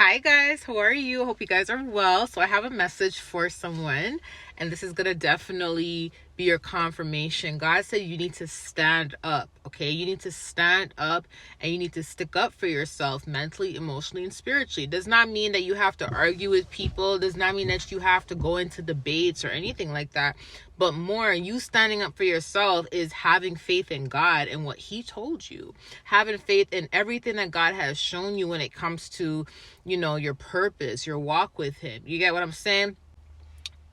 Hi guys, how are you? Hope you guys are well. So I have a message for someone, and this is going to definitely be your confirmation. God said you need to stand up, okay? You need to stand up and you need to stick up for yourself mentally, emotionally, and spiritually. It does not mean that you have to argue with people. It does not mean that you have to go into debates or anything like that. But more, you standing up for yourself is having faith in God and what He told you. Having faith in everything that God has shown you when it comes to, your purpose, your walk with Him. You get what I'm saying?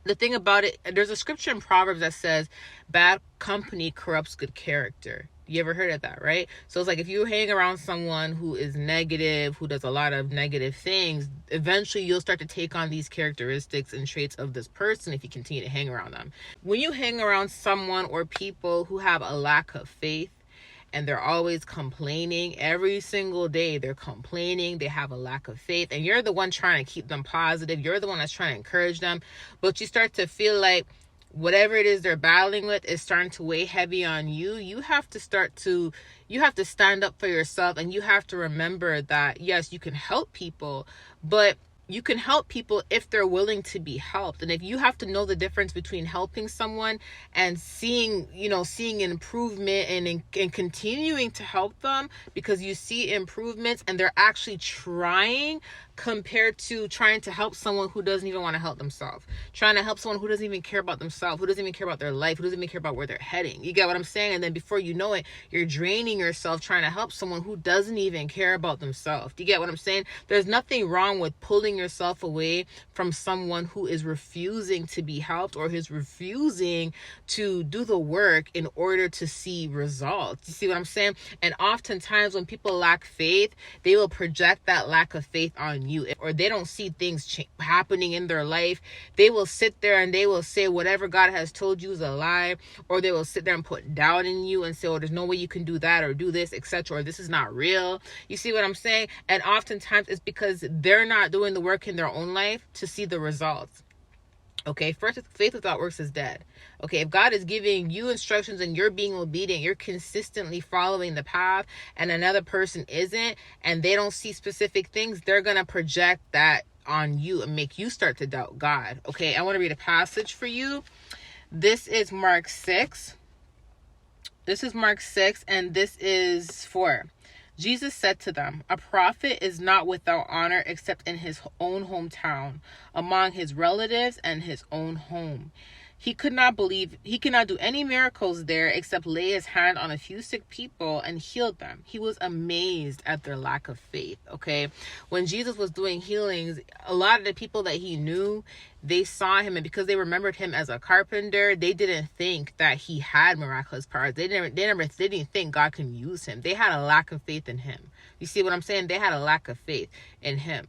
The thing about it, there's a scripture in Proverbs that says, bad company corrupts good character. You ever heard of that, right? So it's like if you hang around someone who is negative, who does a lot of negative things, eventually you'll start to take on these characteristics and traits of this person if you continue to hang around them. When you hang around someone or people who have a lack of faith, and they're always complaining every single day, they're complaining, they have a lack of faith, and you're the one trying to keep them positive, you're the one that's trying to encourage them, but you start to feel like whatever it is they're battling with is starting to weigh heavy on you. You have to stand up for yourself, and you have to remember that yes, you can help people, but you can help people if they're willing to be helped. And if you have to know the difference between helping someone and seeing improvement and continuing to help them because you see improvements and they're actually trying, compared to trying to help someone who doesn't even want to help themselves, trying to help someone who doesn't even care about themselves, who doesn't even care about their life, who doesn't even care about where they're heading. You get what I'm saying? And then before you know it, you're draining yourself trying to help someone who doesn't even care about themselves. Do you get what I'm saying? There's nothing wrong with pulling yourself away from someone who is refusing to be helped or who's refusing to do the work in order to see results. You see what I'm saying? And oftentimes when people lack faith, they will project that lack of faith on you, or they don't see things happening in their life. They will sit there and they will say whatever God has told you is a lie, or they will sit there and put doubt in you and say, oh, there's no way you can do that or do this, etc., or this is not real. You see what I'm saying? And oftentimes it's because they're not doing the work in their own life to see the results. Okay, first, faith without works is dead. Okay, if God is giving you instructions and you're being obedient, you're consistently following the path, and another person isn't, and they don't see specific things, they're going to project that on you and make you start to doubt God. Okay, I want to read a passage for you. This is Mark 6. And this is 4. Jesus said to them, a prophet is not without honor except in his own hometown, among his relatives and his own home. He cannot do any miracles there except lay his hand on a few sick people and heal them. He was amazed at their lack of faith. Okay. When Jesus was doing healings, a lot of the people that he knew, they saw him, and because they remembered him as a carpenter, they didn't think that he had miraculous powers. They didn't think God can use him. They had a lack of faith in him. You see what I'm saying? They had a lack of faith in him.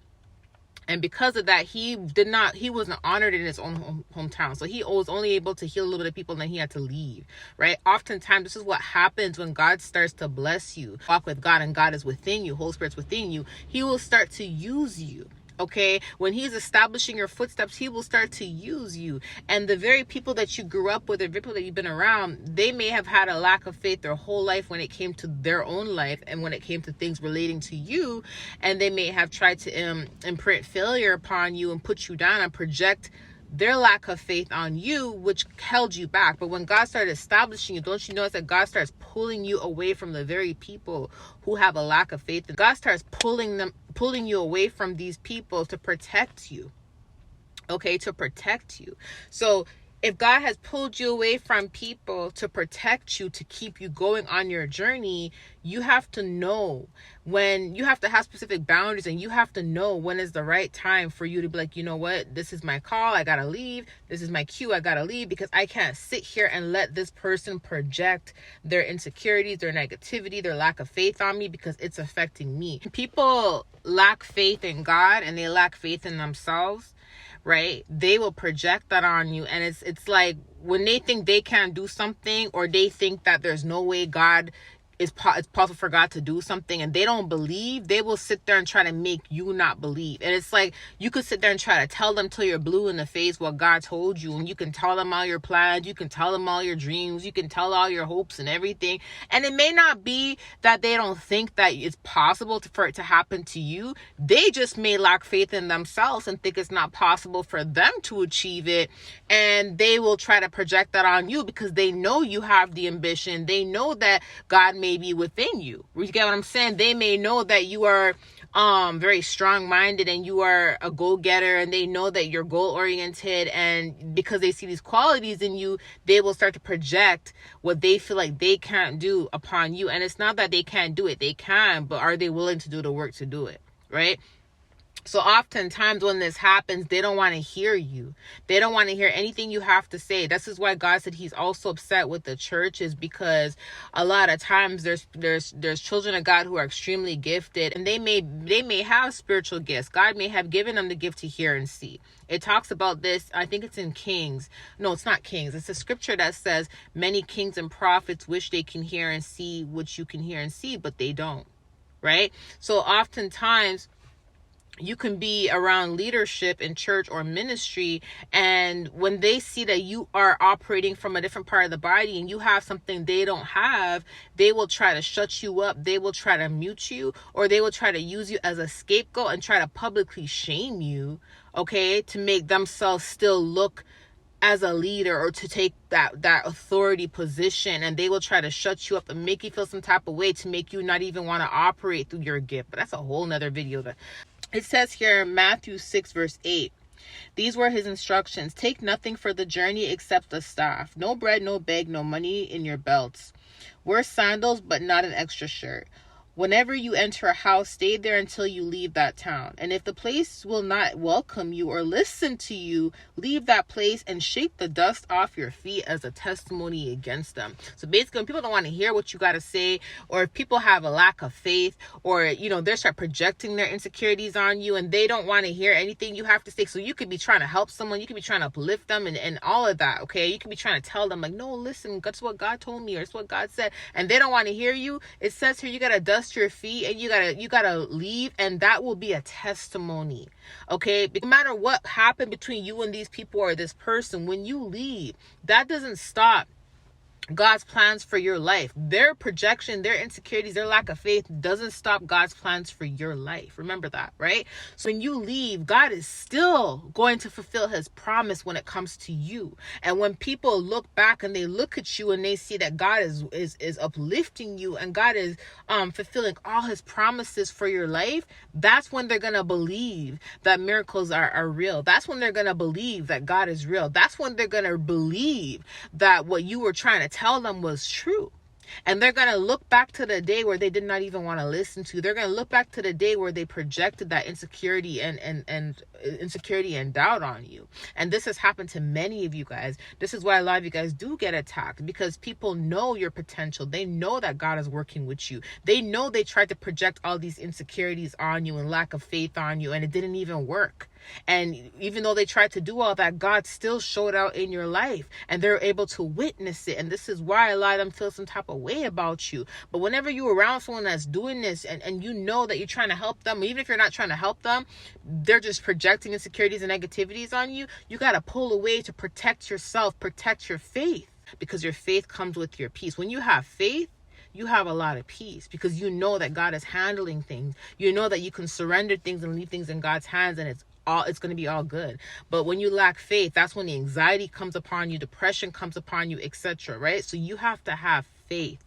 And because of that, he wasn't honored in his own hometown. So he was only able to heal a little bit of people, and then he had to leave, right? Oftentimes, this is what happens when God starts to bless you. Walk with God, and God is within you. Holy Spirit's within you. He will start to use you. Okay, when he's establishing your footsteps, he will start to use you. And the very people that you grew up with, the people that you've been around, they may have had a lack of faith their whole life when it came to their own life and when it came to things relating to you. And they may have tried to imprint failure upon you and put you down and project their lack of faith on you, which held you back. But when God started establishing you, don't you notice that God starts pulling you away from the very people who have a lack of faith? And God starts pulling you away from these people to protect you. Okay, to protect you. So if God has pulled you away from people to protect you, to keep you going on your journey, you have to know when you have to have specific boundaries, and you have to know when is the right time for you to be like, you know what, this is my call, I gotta leave. This is my cue, I gotta leave, because I can't sit here and let this person project their insecurities, their negativity, their lack of faith on me, because it's affecting me. People lack faith in God and they lack faith in themselves, right? They will project that on you, and it's like when they think they can't do something, or they think that there's no way God it's possible for God to do something and they don't believe, they will sit there and try to make you not believe. And it's like, you could sit there and try to tell them till you're blue in the face what God told you, and you can tell them all your plans, you can tell them all your dreams, you can tell all your hopes and everything, and it may not be that they don't think that it's possible for it to happen to you. They just may lack faith in themselves and think it's not possible for them to achieve it, and they will try to project that on you because they know you have the ambition. They know that God may be within you. You get what I'm saying? They may know that you are very strong-minded and you are a go-getter, and they know that you're goal-oriented, and because they see these qualities in you, they will start to project what they feel like they can't do upon you. And it's not that they can't do it, they can, but are they willing to do the work to do it, right? So oftentimes when this happens, they don't want to hear you. They don't want to hear anything you have to say. This is why God said he's also upset with the churches, because a lot of times there's children of God who are extremely gifted, and they may have spiritual gifts. God may have given them the gift to hear and see. It talks about this, I think it's in Kings. No, it's not Kings. It's a scripture that says many kings and prophets wish they can hear and see what you can hear and see, but they don't, right? So oftentimes you can be around leadership in church or ministry, and when they see that you are operating from a different part of the body and you have something they don't have, they will try to shut you up. They will try to mute you, or they will try to use you as a scapegoat and try to publicly shame you, okay, to make themselves still look as a leader or to take that authority position. And they will try to shut you up and make you feel some type of way to make you not even want to operate through your gift. But that's a whole nother video. It says here in Matthew 6 verse 8, these were his instructions: take nothing for the journey except the staff, no bread, no bag, no money in your belts. Wear sandals, but not an extra shirt. Whenever you enter a house, stay there until you leave that town. And if the place will not welcome you or listen to you, leave that place and shake the dust off your feet as a testimony against them. So basically, when people don't want to hear what you got to say, or if people have a lack of faith, or, they start projecting their insecurities on you and they don't want to hear anything you have to say. So you could be trying to help someone, you could be trying to uplift them and all of that, okay? You could be trying to tell them like, no, listen, that's what God told me, or it's what God said, and they don't want to hear you. It says here, you got to dust your feet and you gotta leave, and that will be a testimony, okay? No matter what happened between you and these people or this person, when you leave, that doesn't stop God's plans for your life. Their projection, their insecurities, their lack of faith doesn't stop God's plans for your life. Remember that, right? So when you leave, God is still going to fulfill his promise when it comes to you. And when people look back and they look at you and they see that God is uplifting you and God is fulfilling all his promises for your life, that's when they're going to believe that miracles are real. That's when they're going to believe that God is real. That's when they're going to believe that what you were trying to tell them was true. And they're going to look back to the day where they did not even want to listen to. They're going to look back to the day where they projected that insecurity and insecurity and doubt on you. And this has happened to many of you guys. This is why a lot of you guys do get attacked, because people know your potential. They know that God is working with you. They know they tried to project all these insecurities on you and lack of faith on you, and it didn't even work. And even though they tried to do all that, God still showed out in your life, and they're able to witness it. And this is why a lot of them feel some type of way about you. But whenever you're around someone that's doing this and you know that you're trying to help them, even if you're not trying to help them, they're just projecting insecurities and negativities on you, you got to pull away to protect yourself, protect your faith, because your faith comes with your peace. When you have faith, you have a lot of peace, because you know that God is handling things. You know that you can surrender things and leave things in God's hands, and it's going to be all good. But when you lack faith, that's when the anxiety comes upon you, depression comes upon you, etc. Right? So you have to have faith,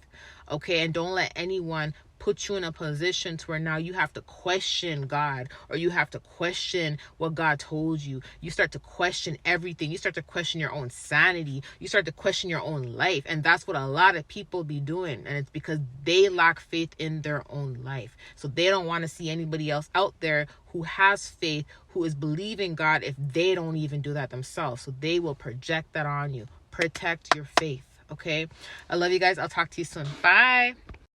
okay? And don't let anyone put you in a position to where now you have to question God, or you have to question what God told you. You start to question everything. You start to question your own sanity. You start to question your own life. And that's what a lot of people be doing. And it's because they lack faith in their own life. So they don't want to see anybody else out there who has faith, who is believing God, if they don't even do that themselves. So they will project that on you. Protect your faith, okay? I love you guys. I'll talk to you soon. Bye.